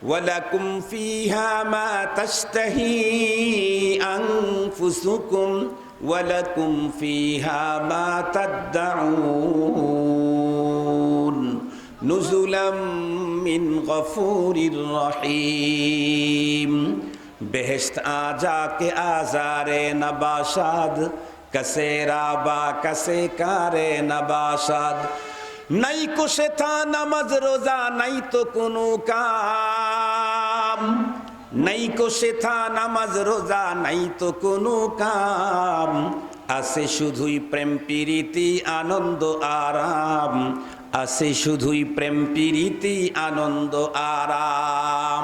ওয়ালাকুম ফিহা মা তাশতাহি আনফুসুকুম ওয়ালাকুম ফিহা মা তাদউন নুজুলাম মিন গফুরির রহিম। বেহেশত আজা কে আজারে নবাশাদ কসে রাবা কসে কারে নবাশাদ। নাই কো শেথা নামাজ রোজা নাই তো কোনো কাম, নাই কো শেথা নামাজ রোজা নাই তো কোনো কাম। আছে শুধুই প্রেম প্রীতি আনন্দ আরাম, আছে শুধুই প্রেম প্রীতি আনন্দ আরাম।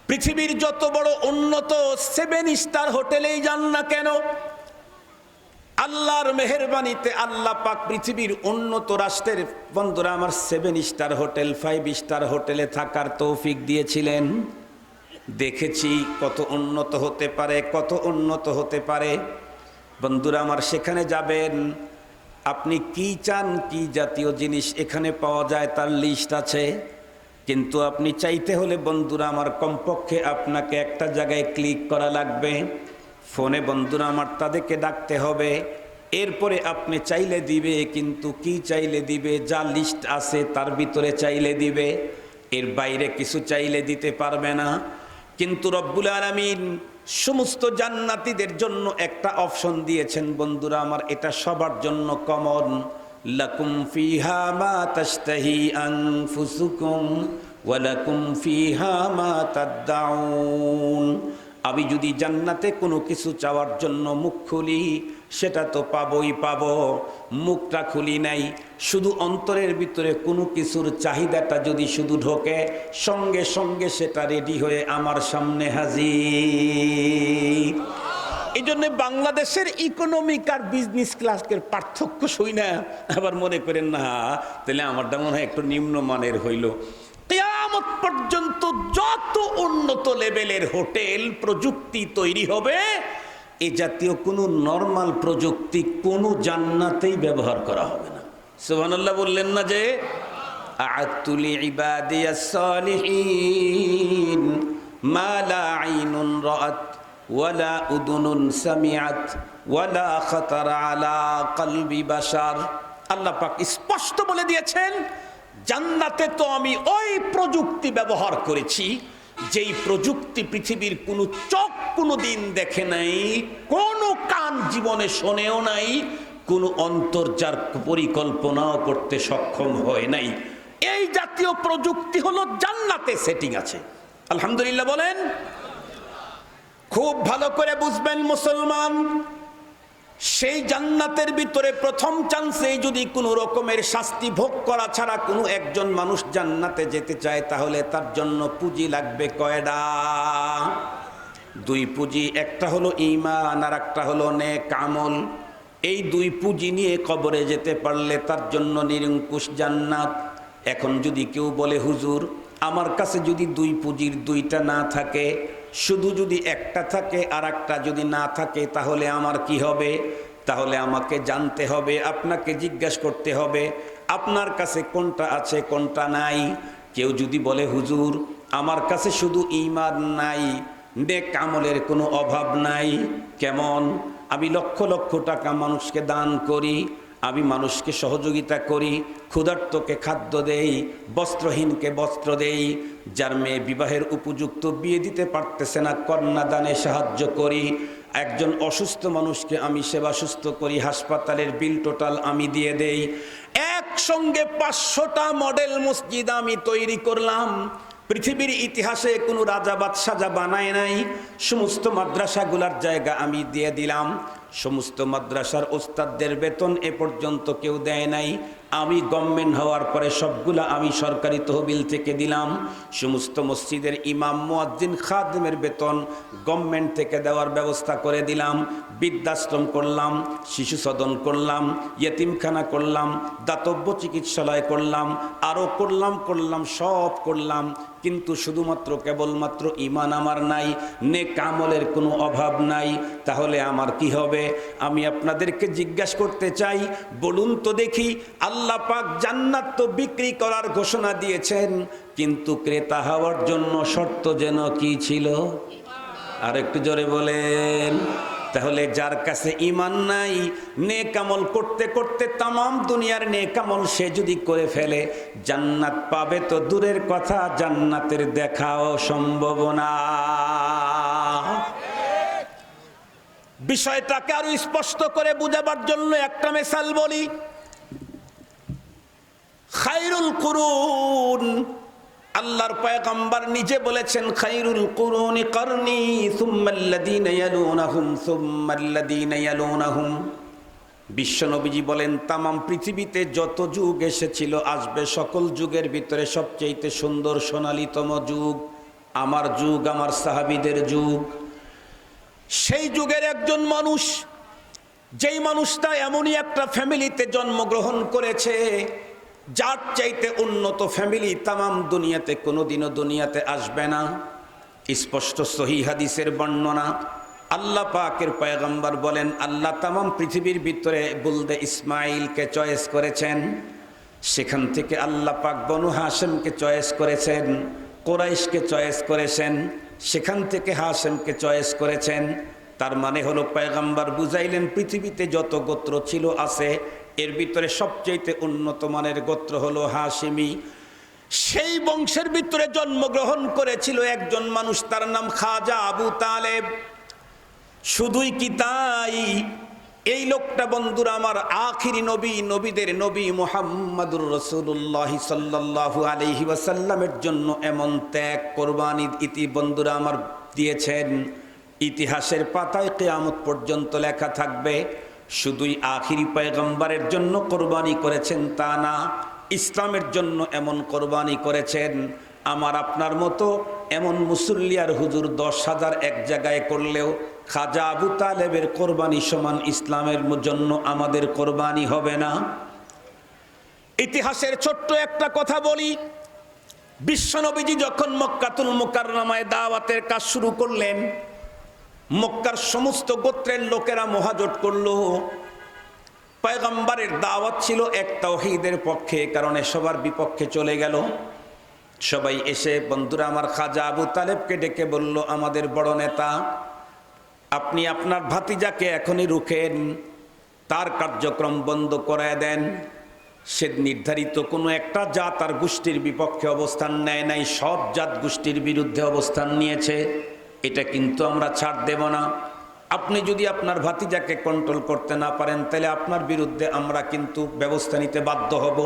পৃথিবীর যত বড় উন্নত 7 স্টার হোটেলেই যান না কেন, আল্লাহর মেহেরবানিতে আল্লাহ পাক পৃথিবীর উন্নত রাষ্ট্রের বন্ধুরা আমার 7 স্টার হোটেল 5 স্টার হোটেলে থাকার তৌফিক দিয়েছিলেন। দেখেছি কত উন্নত হতে পারে, কত উন্নত হতে পারে। বন্ধুরা আমার সেখানে যাবেন, আপনি কি চান, কি জাতীয় জিনিস এখানে পাওয়া যায় তার লিস্ট আছে। কিন্তু আপনি চাইতে হলে বন্ধুরা আমার কমপক্ষে আপনাকে একটা জায়গায় ক্লিক করা লাগবে, ফোনে বন্ধুরা আমার তাদেরকে ডাকতে হবে, এরপরে আপনি চাইলে দিবে। কিন্তু কি চাইলে দিবে? যা লিস্ট আছে তার ভিতরে চাইলে দিবে, এর বাইরে কিছু চাইলে দিতে পারবে না। কিন্তু রব্বুল আলামিন সমস্ত জান্নাতীদের জন্য একটা অপশন দিয়েছেন বন্ধুরা আমার, এটা সবার জন্য কমন। লাকুম ফিহা মা তাশতাহি আনফুসুকুম ওয়া লাকুম ফিহা মা তাদউন। আমি যদি জান্নাতে কোনো কিছু চাওয়ার জন্য মুখ খুলি সেটা তো পাবই পাবো, মুখটা খুলি নাই, শুধু অন্তরের ভিতরে কোনো কিছুর চাহিদাটা যদি শুধু ঢোকে সঙ্গে সঙ্গে সেটা রেডি হয়ে আমার সামনে হাজির। এই জন্য বাংলাদেশের ইকোনমিক আর বিজনেস ক্লাসের পার্থক্য শুই না আবার মনে করেন না তাহলে আমারটা মনে হয় একটু নিম্নমানের হইল। কিয়ামত পর্যন্ত যত উন্নত লেভেলের হোটেল প্রযুক্তি তৈরি হবে, এ জাতীয় কোনো নরমাল প্রযুক্তি কোনো জান্নাতেই ব্যবহার করা হবে না। সুবহানাল্লাহ বললেন না যে আ'আদতু লিইবাদিয়াস সালিহিন মা লা আইনুন রাআত ওয়ালা উদুনুন সামিআত ওয়ালা খাতারা আলা কলবি বাশার। আল্লাহ পাক স্পষ্ট বলে দিয়েছেন জান্নাতে তো আমি ওই প্রযুক্তি ব্যবহার করেছি যেই প্রযুক্তি পৃথিবীর কোনো চোখ কোনো দিন দেখে নাই, কোনো কান জীবনে শোনেও নাই, কোনো অন্তর যার পরিকল্পনাও করতে সক্ষম হয় নাই। এই জাতীয় প্রযুক্তি হলো জান্নাতে সেটিং আছে। আলহামদুলিল্লাহ বলেন। খুব ভালো করে বুঝবেন মুসলমান, সেই জান্নাতের ভিতরে প্রথম চান্সে যদি কোনো রকমের শাস্তি ভোগ করা ছাড়া কোনো একজন মানুষ জান্নাতে যেতে চায় তাহলে তার জন্য পুঁজি লাগবে কয়টা? 2 পুঁজি, একটা হলো ঈমান আর একটা হলো নেক আমল। এই 2 পুঁজি নিয়ে কবরে যেতে পারলে তার জন্য নিরঙ্কুশ জান্নাত। এখন যদি কেউ বলে হুজুর আমার কাছে যদি 2 পুঁজির 2টা না থাকে, শুধু যদি একটা থাকে আর একটা যদি না থাকে তাহলে আমার কি হবে? তাহলে আমাকে জানতে হবে, আপনাকে জিজ্ঞাসা করতে হবে আপনার কাছে কোনটা আছে কোনটা নাই। কেউ যদি বলে হুজুর আমার কাছে শুধু ঈমান নাই, নেক আমলের কোনো অভাব নাই, কেমন? আমি লক্ষ লক্ষ টাকা মানুষকে দান করি, আমি মানুষকে সহযোগিতা করি, ক্ষুধার্তকে খাদ্য দেই, বস্ত্রহীনকে বস্ত্র দেই, যার মেয়ে বিবাহের উপযুক্ত বিয়ে দিতে পারতেছে না কন্যাদানে সাহায্য করি, একজন অসুস্থ মানুষকে আমি সেবা সুস্থ করি, হাসপাতালের বিল টোটাল আমি দিয়ে দেই। একসঙ্গে 500টা মডেল মসজিদ আমি তৈরি করলাম। পৃথিবীর ইতিহাসে কোনো রাজা বাদশাহ বানায় নাই। সমস্ত মাদ্রাসাগুলার জায়গা আমি দিয়ে দিলাম। সমস্ত মাদ্রাসার ওস্তাদদের বেতন এ পর্যন্ত কেউ দেয় নাই। আমি গভর্নমেন্ট হওয়ার পরে সবগুলা আমি সরকারি তহবিল থেকে দিলাম। সমস্ত মসজিদের ইমাম মুয়াজ্জিন খাদেমের বেতন গভর্নমেন্ট থেকে দেওয়ার ব্যবস্থা করে দিলাম। বৃদ্ধাশ্রম করলাম, শিশু সদন করলাম, ইয়েতিমখানা করলাম, দাতব্য চিকিৎসালয় করলাম, আরও করলাম সব করলাম। কিন্তু শুধুমাত্র কেবলমাত্র ঈমান আমার নাই, নেক আমলের কোনো অভাব নাই। তাহলে আমার কি হবে? আমি আপনাদেরকে জিজ্ঞাসা করতে চাই, বলুন তো দেখি আল্লাহ আল্লাহ পাক জান্নাত তো বিক্রি করার ঘোষণা দিয়েছেন, কিন্তু ক্রেতা হওয়ার জন্য শর্ত যেন কি ছিল? আর একটু জোরে বলেন। তাহলে যার কাছে ঈমান নাই, নেক আমল করতে করতে তামাম দুনিয়ার নেক আমল সে যদি করে ফেলে, জান্নাত পাবে তো দূরের কথা, জান্নাতের দেখাও সম্ভব না। বিষয়টাকে আরো স্পষ্ট করে বুঝাবার জন্য একটা মিসাল বলি। খায়রুল কুরুন, আল্লাহর পয়গম্বর নিজে বলেছেন, খায়রুল কুরুনি করনি সুম্মাল্লাযীনা ইয়ালুনাহুম সুম্মাল্লাযীনা ইয়ালুনাহুম। বিশ্বনবীজি বলেন, তামাম পৃথিবীতে যত যুগ এসেছিল আসবে, সকল যুগের ভিতরে সবচেয়ে সুন্দর সোনালীতম যুগ আমার যুগ, আমার সাহাবীদের যুগ। সেই যুগের একজন মানুষ, যেই মানুষটা এমনই একটা ফ্যামিলিতে জন্মগ্রহণ করেছে, যার চাইতে উন্নত ফ্যামিলি তামাম দুনিয়াতে কোনোদিনও দুনিয়াতে আসবে না। স্পষ্ট সহিহ হাদিসের বর্ণনা। আল্লাহ পাকের পয়গম্বর বলেন, আল্লাহ তামাম পৃথিবীর ভিতরে বুলদে ইসমাইলকে চয়েস করেছেন। সেখান থেকে আল্লাহ পাক বনু হাশেমকে চয়েস করেছেন, কোরাইশকে চয়েস করেছেন, সেখান থেকে হাশেমকে চয়েস করেছেন। তার মানে হলো পয়গম্বর বুঝাইলেন, পৃথিবীতে যত গোত্র ছিল আছে, এর ভিতরে সবচেয়ে উন্নত মানের গোত্র হলো হাশিমি। সেই বংশের ভিতরে জন্মগ্রহণ করেছিল একজন মানুষ, তার নাম খাজা আবু তালেব। শুধুই কি তাই, এই লোকটা বন্ধুরা আমার আখিরি নবী, নবীদের নবী মুহাম্মাদুর রাসূলুল্লাহ সাল্লাল্লাহু আলাইহি ওয়াসাল্লামের জন্য এমন ত্যাগ কোরবানি ইতি বন্ধুরা আমার দিয়েছেন, ইতিহাসের পাতায় কিয়ামত পর্যন্ত লেখা থাকবে। শুধুই আখিরি পয়গম্বরের জন্য কোরবানি করেছেন তা না, ইসলামের জন্য এমন কোরবানি করেছেন, আমার আপনার মতো এমন মুসল্লি আর হুজুর 10,000 এক জায়গায় করলেও খাজা আবু তালেবের কোরবানি সমান ইসলামের জন্য আমাদের কোরবানি হবে না। ইতিহাসের ছোট্ট একটা কথা বলি। বিশ্বনবীজি যখন মক্কাতুল মুকাররমায় দাওয়াতের কাজ শুরু করলেন, মক্কার সমস্ত গোত্রের লোকেরা মহাজোট করলো। পয়গম্বরের দাওয়াত ছিল এক তাওহীদের পক্ষে, কারণে সবার বিপক্ষে চলে গেল। সবাই এসে বন্ধুরা আমার খাজা আবু তালেবকে ডেকে বলল, আমাদের বড় নেতা, আপনি আপনার ভাতিজাকে এখনই রুখেন, তার কার্যক্রম বন্ধ করায় দেন। সে নির্ধারিত কোনো একটা জাত আর গোষ্ঠীর বিপক্ষে অবস্থান নেয় নাই, সব জাত গোষ্ঠীর বিরুদ্ধে অবস্থান নিয়েছে। এটা কিন্তু আমরা ছাড় দেব না। আপনি যদি আপনার ভাতিজাকে কন্ট্রোল করতে না পারেন, তাহলে আপনার বিরুদ্ধে আমরা কিন্তু ব্যবস্থা নিতে বাধ্য হব।